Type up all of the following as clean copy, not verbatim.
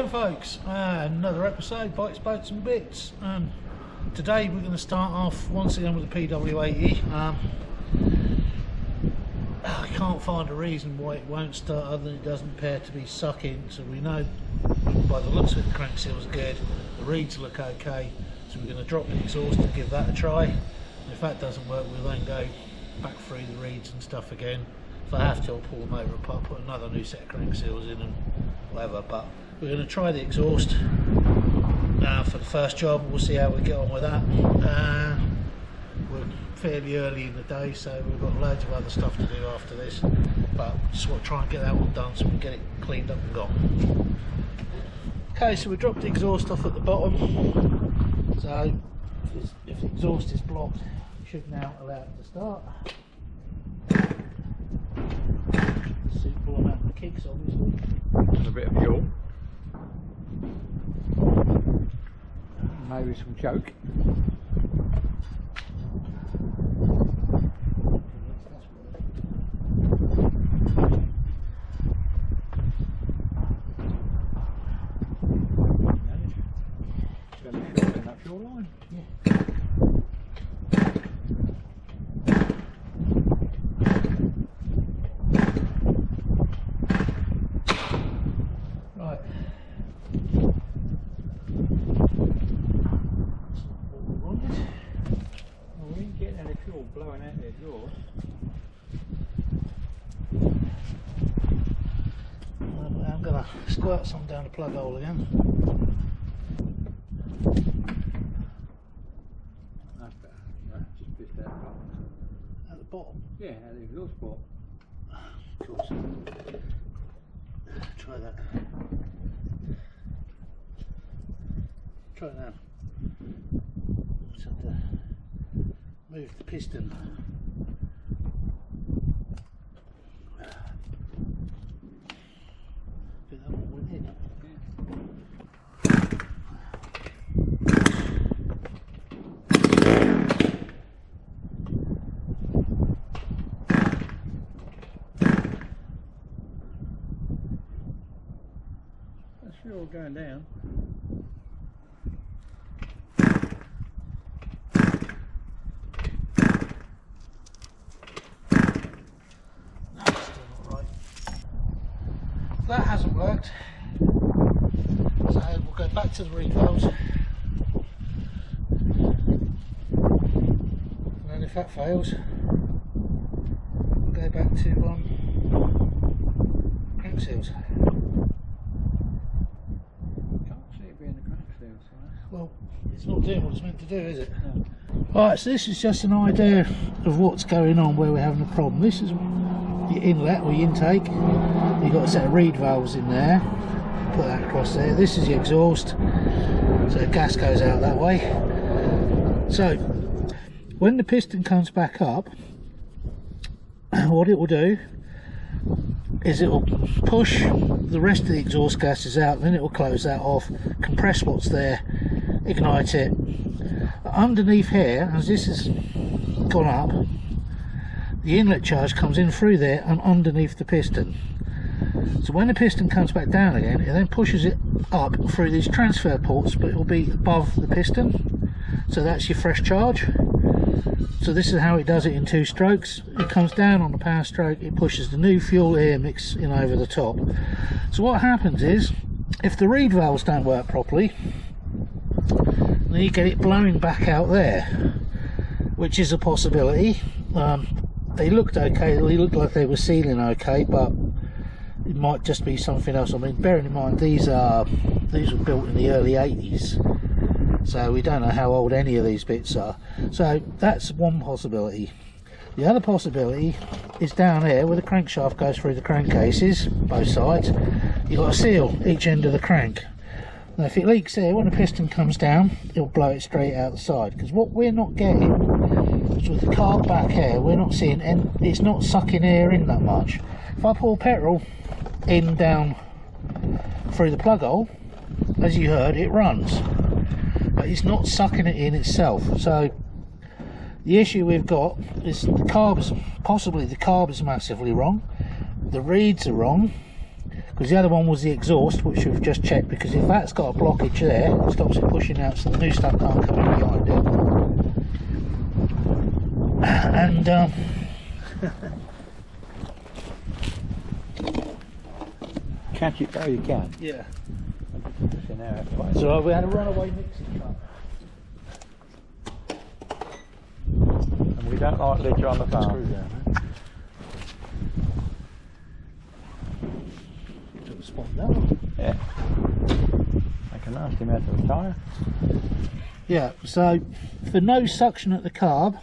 folks, another episode, Bikes, Boats and Bits. Today we're going to start off once again with the PW80. I can't find a reason why it won't start other than it doesn't appear to be sucking, so we know by the looks of it the crank seal's good, the reeds look okay, so we're going to drop the exhaust and give that a try. And if that doesn't work, we'll then go back through the reeds and stuff again. If I have to, I'll pull the motor apart, put another new set of crank seals in and whatever, but we're going to try the exhaust for the first job. We'll see how we get on with that. We're fairly early in the day, so we've got loads of other stuff to do after this, but just want to try and get that one done so we can get it cleaned up and gone. Okay, so we dropped the exhaust off at the bottom, so if the exhaust is blocked, we should now allow it to start. Suitable amount of kicks, obviously. And a bit of fuel. Maybe some choke. Fairly short in that fuel line. Yeah. Right. Well, we ain't getting any fuel blowing out the exhaust. I'm going to squirt some down the plug hole again. That's better. Right, just fish that up. At the bottom? Yeah, at the exhaust port. Of course. Try that. Try it now. Just have to move the piston. Get that one within. That's fuel going down. That hasn't worked, so we'll go back to the reed valves, and then if that fails, we'll go back to crank seals. Can't see it being the crank seals. Well, it's not doing what it's meant to do, is it? No. Right, so this is just an idea of what's going on where we're having a problem. This is the inlet or the intake. You've got a set of reed valves in there, put that across there. This is the exhaust, so gas goes out that way. So when the piston comes back up, what it will do is it will push the rest of the exhaust gases out, then it will close that off, compress what's there, ignite it. Underneath here, as this has gone up, the inlet charge comes in through there and underneath the piston. So when the piston comes back down again, it then pushes it up through these transfer ports, but it will be above the piston. So that's your fresh charge. So this is how it does it in 2 strokes. It comes down on the power stroke, it pushes the new fuel air mix in over the top. So what happens is, if the reed valves don't work properly, then you get it blowing back out there, which is a possibility. They looked okay, they looked like they were sealing okay, but it might just be something else. I mean, bearing in mind these were built in the early 80s, so we don't know how old any of these bits are. So that's one possibility. The other possibility is down here where the crankshaft goes through the crankcases, both sides. You've got to seal each end of the crank. Now if it leaks here, when the piston comes down, it'll blow it straight out the side, because what we're not getting is with the carb back here, we're not seeing, and it's not sucking air in that much. If I pour petrol in down through the plug hole, as you heard, it runs, but it's not sucking it in itself. So the issue we've got is possibly the carb is massively wrong, the reeds are wrong, because the other one was the exhaust, which we've just checked, because if that's got a blockage there, it stops it pushing out, so the new stuff can't come in behind it. And Catch it though you can. yeah, It's in there, so we had a runaway mixing truck. and we don't like lids on the Screw farm. down, took the spot down. Yeah. Make a nasty mess of the tyre. Yeah, so for no suction at the carb,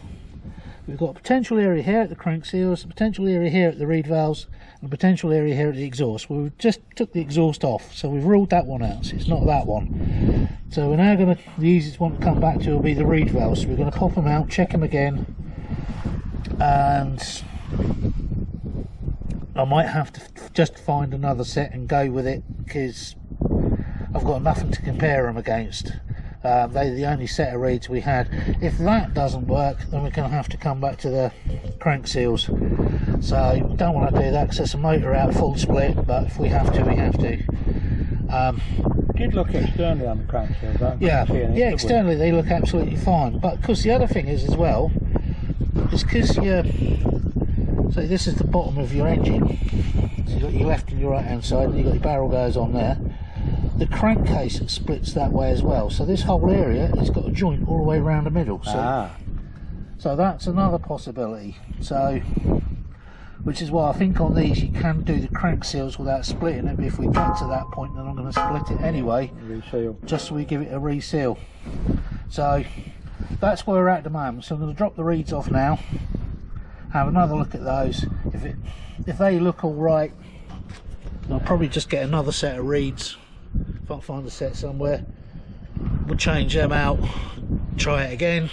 we've got a potential area here at the crank seals, a potential area here at the reed valves, and a potential area here at the exhaust. Well, we just took the exhaust off, so we've ruled that one out, so it's not that one. So we're now going to, the easiest one to come back to will be the reed valves. So we're going to pop them out, check them again, and I might have to just find another set and go with it, because I've got nothing to compare them against. They're the only set of reeds we had. If that doesn't work, then we're going to have to come back to the crank seals. So don't want to do that because there's a motor out full split, but if we have to, we have to. Did look externally on the crank seals, don't you? Yeah, See anything, yeah. did we? Externally they look absolutely fine, but because the other thing is as well, is because you. So this is the bottom of your engine. So you've got your left and your right hand side, and you've got your barrel goes on there. The crankcase splits that way as well, so this whole area has got a joint all the way around the middle. So, so that's another possibility. So, which is why I think on these you can do the crank seals without splitting it. But if we get to that point, then I'm going to split it anyway, Reseal. just so we give it a reseal. So that's where we're at the moment. So I'm going to drop the reeds off now, have another look at those. If they look all right, I'll probably just get another set of reeds. If I can find a set somewhere, we'll change them out, try it again,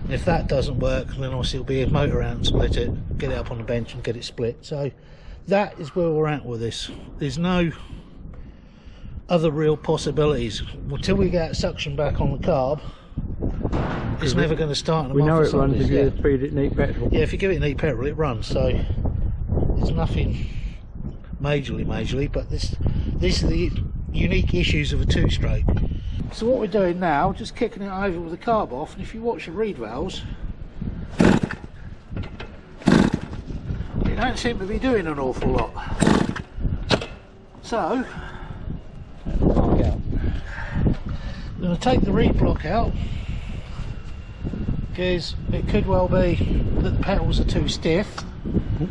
and if that doesn't work, then obviously it'll be a motor out and split it, get it up on the bench and get it split. So that is where we're at with this. There's no other real possibilities until we get suction back on the carb. It's never going to start in a We month know or it runs something. if you feed it neat petrol. Yeah, if you give it neat petrol, it runs. So it's nothing majorly, but these are the unique issues of a two-stroke. So what we're doing now, just kicking it over with the carb off, and if you watch the reed valves, it don't seem to be doing an awful lot. So I'm going to take the reed block out, because it could well be that the pedals are too stiff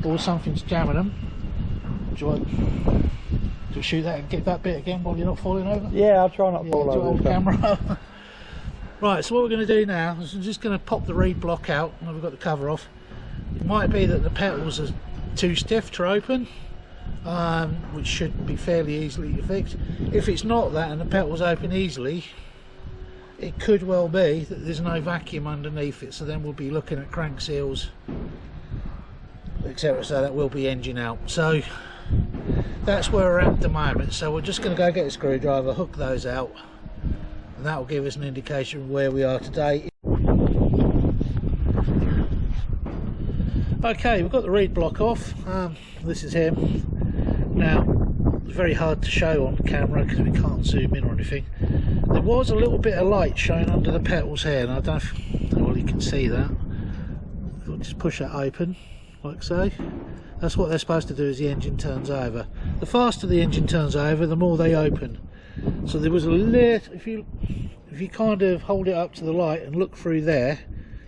or something's jamming them. Do you want to shoot that and get that bit again while you're not falling over? Yeah, I'll try not to Yeah, fall do it over on the camera. camera. Right, so what we're going to do now is I'm just going to pop the reed block out. Now we've got the cover off. It might be that the petals are too stiff to open, which should be fairly easily fixed. If it's not that and the petals open easily, it could well be that there's no vacuum underneath it, so then we'll be looking at crank seals, etc. So that will be engine out. So that's where we're at the moment. So we're just going to go get a screwdriver, hook those out, and that will give us an indication of where we are today. Okay, we've got the reed block off. This is him. Now, it's very hard to show on camera because we can't zoom in or anything. There was a little bit of light showing under the petals here, and I don't know whether you can see that. We'll just push that open, like so. That's what they're supposed to do as the engine turns over. The faster the engine turns over, the more they open. So there was a little, if you kind of hold it up to the light and look through there,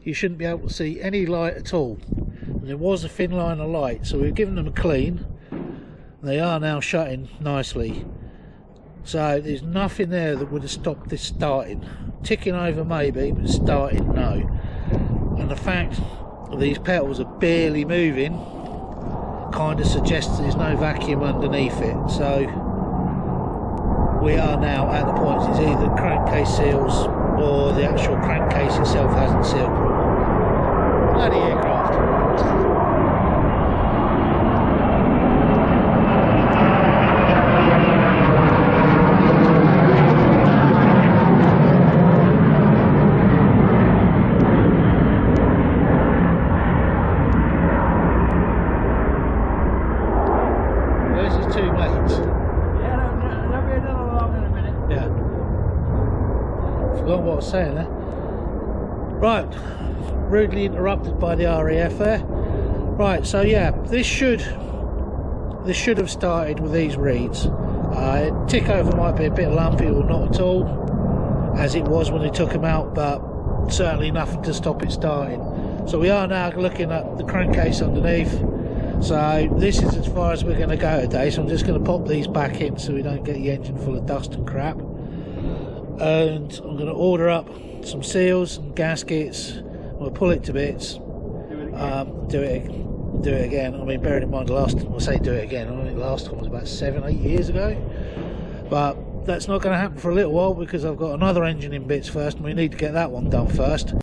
you shouldn't be able to see any light at all. And there was a thin line of light, so we've given them a clean. They are now shutting nicely. So there's nothing there that would have stopped this starting. Ticking over maybe, but starting no. And the fact that these pedals are barely moving kind of suggests there's no vacuum underneath it. So we are now at the point it's either crankcase seals or the actual crankcase itself hasn't sealed properly. Bloody aircraft. This is two mates. Yeah, there'll be another along in a minute. Yeah. Forgot what I was saying there. Right, rudely interrupted by the RAF there. Right, so yeah, this should have started with these reeds. Tick over might be a bit lumpy or not at all, as it was when they took them out, but certainly nothing to stop it starting. So we are now looking at the crankcase underneath. So this is as far as we're going to go today, so I'm just going to pop these back in so we don't get the engine full of dust and crap. And I'm going to order up some seals and gaskets. We'll pull it to bits. Do it again. I mean, bearing in mind the last time, I say do it again, I think the last time was about 7-8 years ago. But that's not going to happen for a little while because I've got another engine in bits first and we need to get that one done first.